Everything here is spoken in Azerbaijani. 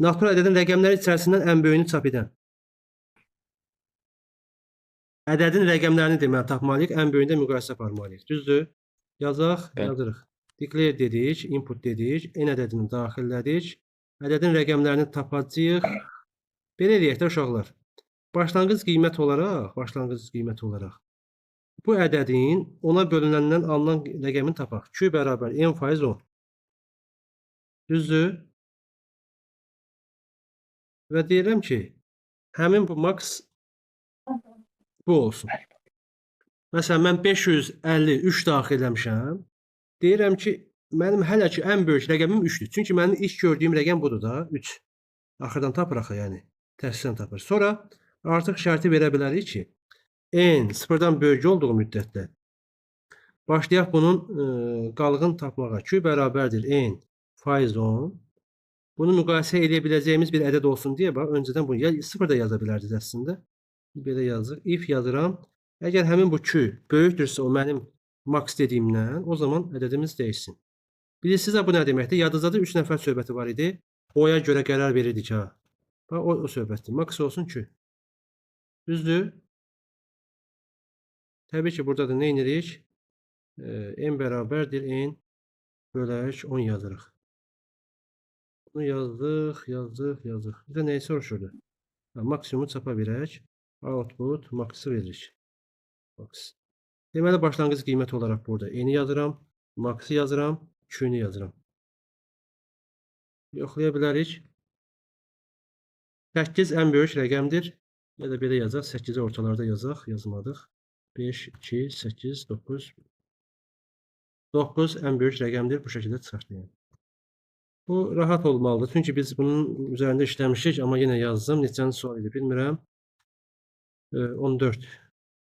Natural ədədin rəqəmləri içərisindən ən böyüyünü çap edən. Ədədin rəqəmlərini deməli tapmalıyıq, ən böyüyündə müqayisə aparmalıyıq. Düzdür? Yazaq, Bəli. yazırıq. Declare dedik, input dedik, n ədədini daxillədik. Ədədin rəqəmlərini tapacağıq. Belə eləyək də uşaqlar. Başlanğıc qiymət olaraq bu ədədin ona bölünəndən alınan rəqəmini tapaq. Q bərabər n faiz 10. Düzdür? Və deyirəm ki, həmin bu max bu olsun. Məsələn, mən 553 daxil eləmişəm. Deyirəm ki, mənim hələ ki ən böyük rəqəmim 3-dür. Çünki mənim ilk gördüyüm rəqəm budur da, 3. Axırdan tapırıq yəni. Tərsdən tapır. Sonra artıq şərti verə bilərik ki, n sıfırdan böyük olduğu müddətdə başlayaq bunun qalığını tapmağa. Q bərabərdir n faiz 10. Bunu müqayisə edə biləcəyimiz bir ədəd olsun deyə bax, öncədən bunu ya sıfır da yaza bilərdiniz əslində. Belə yazırıq. If yazıram. Əgər həmin bu Q böyükdürsə o mənim max dediyimdən, o zaman ədədimiz dəyişsin. Bilirsiniz bu nə deməkdir? Yadınızda 3 nəfər söhbəti var idi. O'ya görə qərar verirdik ha. Bax o söhbətdir. Max olsun Q. Düzdür? Təbii ki, burada da nə edirik? N bərabərdir n bölək 10 yazırıq. Bunu yazdıq. Bir də nəyi soruşurdu? Maksimumu çapa verək. Output max'ı veririk. Max. Deməli, başlanğıc qiymət olaraq burada n-i yazıram, max'ı yazıram, Q-ni yazıram. Yoxlaya bilərik. 8 ən böyük rəqəmdir. Ya da belə yazaq, 8-i ortalarda yazaq, yazmadıq. 5, 2, 8, 9. 9 ən böyük rəqəmdir. Bu şəkildə çıxartmayalım. Bu rahat olmalıdır. Çünki biz bunun üzərində işləmişik, amma yenə yazdım. Neçənci sual idi bilmirəm. 14.